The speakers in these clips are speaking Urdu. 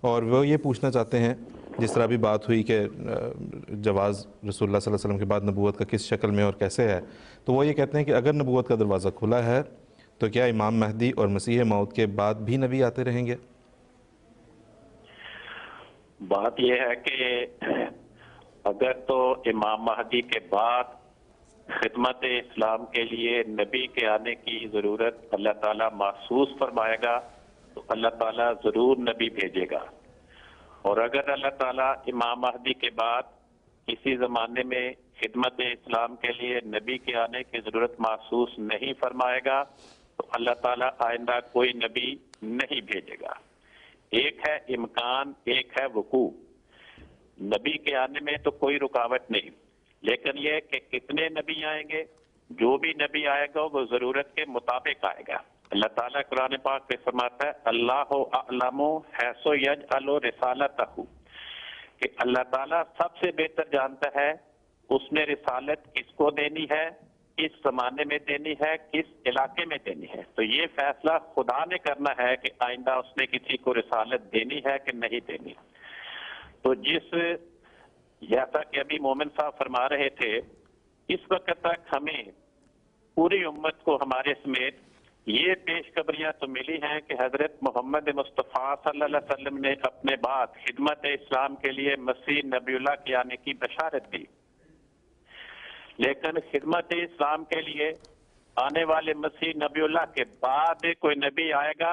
اور وہ یہ پوچھنا چاہتے ہیں، جس طرح بھی بات ہوئی کہ جواز رسول اللہ صلی اللہ علیہ وسلم کے بعد نبوت کا کس شکل میں اور کیسے ہے، تو وہ یہ کہتے ہیں کہ اگر نبوت کا دروازہ کھلا ہے تو کیا امام مہدی اور مسیح موعود کے بعد بھی نبی آتے رہیں گے؟ بات یہ ہے کہ اگر تو امام مہدی کے بعد خدمت اسلام کے لیے نبی کے آنے کی ضرورت اللہ تعالیٰ محسوس فرمائے گا تو اللہ تعالیٰ ضرور نبی بھیجے گا، اور اگر اللہ تعالیٰ امام مہدی کے بعد کسی زمانے میں خدمت اسلام کے لیے نبی کے آنے کی ضرورت محسوس نہیں فرمائے گا تو اللہ تعالیٰ آئندہ کوئی نبی نہیں بھیجے گا۔ ایک ہے امکان، ایک ہے وقوع۔ نبی کے آنے میں تو کوئی رکاوٹ نہیں، لیکن یہ کہ کتنے نبی آئیں گے، جو بھی نبی آئے گا وہ ضرورت کے مطابق آئے گا۔ اللہ تعالیٰ قرآن پاک میں فرماتا ہے اللہ اعلم حیث یجعل رسالتہ، کہ اللہ تعالیٰ سب سے بہتر جانتا ہے اس نے رسالت کس کو دینی ہے، کس زمانے میں دینی ہے، کس علاقے میں دینی ہے۔ تو یہ فیصلہ خدا نے کرنا ہے کہ آئندہ اس نے کسی کو رسالت دینی ہے کہ نہیں دینی۔ تو جیسا کہ ابھی مومن صاحب فرما رہے تھے، اس وقت تک ہمیں پوری امت کو ہمارے سمیت یہ پیشخبریاں تو ملی ہیں کہ حضرت محمد مصطفیٰ صلی اللہ علیہ وسلم نے اپنے بعد خدمت اسلام کے لیے مسیح نبی اللہ کے آنے کی بشارت دی، لیکن خدمت اسلام کے لیے آنے والے مسیح نبی اللہ کے بعد کوئی نبی آئے گا،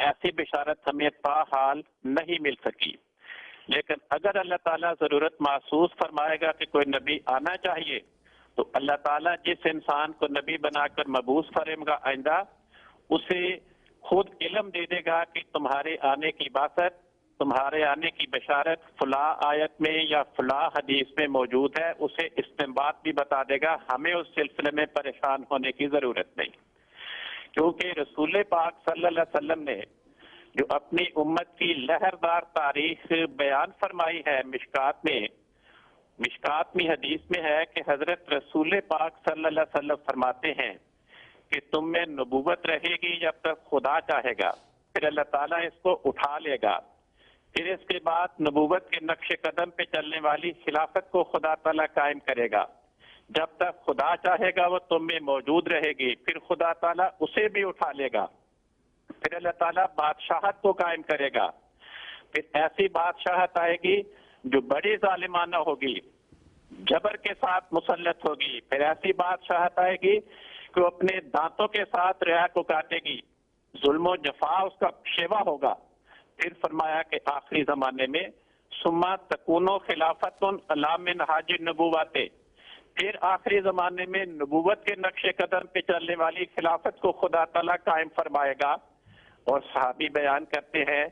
ایسی بشارت ہمیں تاحال نہیں مل سکی۔ لیکن اگر اللہ تعالیٰ ضرورت محسوس فرمائے گا کہ کوئی نبی آنا چاہیے تو اللہ تعالیٰ جس انسان کو نبی بنا کر مبعوث فرمائے گا آئندہ، اسے خود علم دے دے گا کہ تمہارے آنے کی باسط، تمہارے آنے کی بشارت فلاں آیت میں یا فلاں حدیث میں موجود ہے، اسے استنباط بھی بتا دے گا۔ ہمیں اس سلسلے میں پریشان ہونے کی ضرورت نہیں، کیونکہ رسول پاک صلی اللہ علیہ وسلم نے جو اپنی امت کی لہردار تاریخ بیان فرمائی ہے مشکات میں حدیث میں ہے کہ حضرت رسول پاک صلی اللہ علیہ وسلم فرماتے ہیں کہ تم میں نبوت رہے گی جب تک خدا چاہے گا، پھر اللہ تعالیٰ اس کو اٹھا لے گا، پھر اس کے بعد نبوت کے نقش قدم پہ چلنے والی خلافت کو خدا تعالیٰ قائم کرے گا۔ جب تک خدا چاہے گا وہ تم میں موجود رہے گی، پھر خدا تعالیٰ اسے بھی اٹھا لے گا، پھر اللہ تعالیٰ بادشاہت کو قائم کرے گا، پھر ایسی بادشاہت آئے گی جو بڑی ظالمانہ ہوگی، جبر کے ساتھ مسلط ہوگی، پھر ایسی بادشاہت آئے گی کہ وہ اپنے دانتوں کے ساتھ رعایا کو کاٹے گی، ظلم و جفا اس کا شیوا ہوگا۔ پھر فرمایا کہ آخری زمانے میں ثم تکون خلافت علی منہاج النبوات، پھر آخری زمانے میں نبوت کے نقش قدم پہ چلنے والی خلافت کو خدا تعالیٰ قائم فرمائے گا۔ اور صحابی بیان کرتے ہیں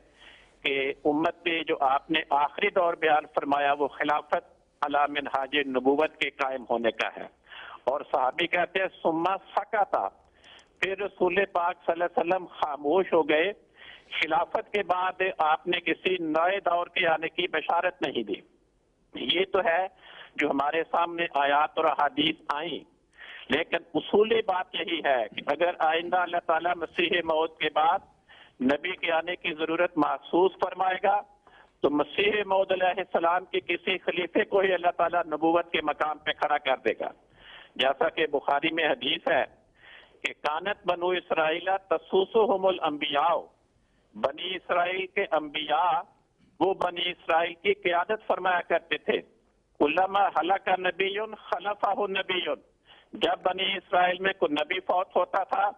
کہ امت پہ جو آپ نے آخری دور بیان فرمایا وہ خلافت علی منہاج نبوت کے قائم ہونے کا ہے۔ اور صحابی کہتے ہیں ثم سکتا، پھر رسول پاک صلی اللہ علیہ وسلم خاموش ہو گئے، خلافت کے بعد آپ نے کسی نئے دور کے آنے کی بشارت نہیں دی۔ یہ تو ہے جو ہمارے سامنے آیات اور احادیث آئیں، لیکن اصولی بات یہی ہے کہ اگر آئندہ اللہ تعالیٰ مسیح موعود کے بعد نبی کے آنے کی ضرورت محسوس فرمائے گا تو مسیح موعود علیہ السلام کے کسی خلیفے کو ہی اللہ تعالیٰ نبوت کے مقام پہ کھڑا کر دے گا، جیسا کہ بخاری میں حدیث ہے کہ کانت بنو اسرائیل تسوسہم الانبیاء، بنی اسرائیل کے انبیاء وہ بنی اسرائیل کی قیادت فرمایا کرتے تھے۔ علما ہلاک نبی خلفہ نبی، جب بنی اسرائیل میں کوئی نبی فوت ہوتا تھا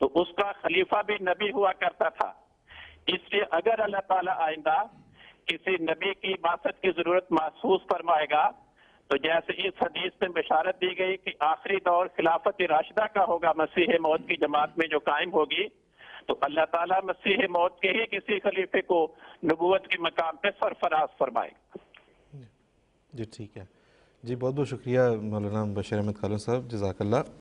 تو اس کا خلیفہ بھی نبی ہوا کرتا تھا۔ اس لیے اگر اللہ تعالیٰ آئندہ کسی نبی کی بعثت کی ضرورت محسوس فرمائے گا تو جیسے اس حدیث میں بشارت دی گئی کہ آخری دور خلافت راشدہ کا ہوگا مسیح موعود کی جماعت میں جو قائم ہوگی، تو اللہ تعالیٰ مسیح موعود کے ہی کسی خلیفے کو نبوت کے مقام پہ سرفراز فرمائے گا۔ جی ٹھیک ہے جی، بہت بہت شکریہ مولانا بشیر احمد خالد صاحب، جزاک اللہ۔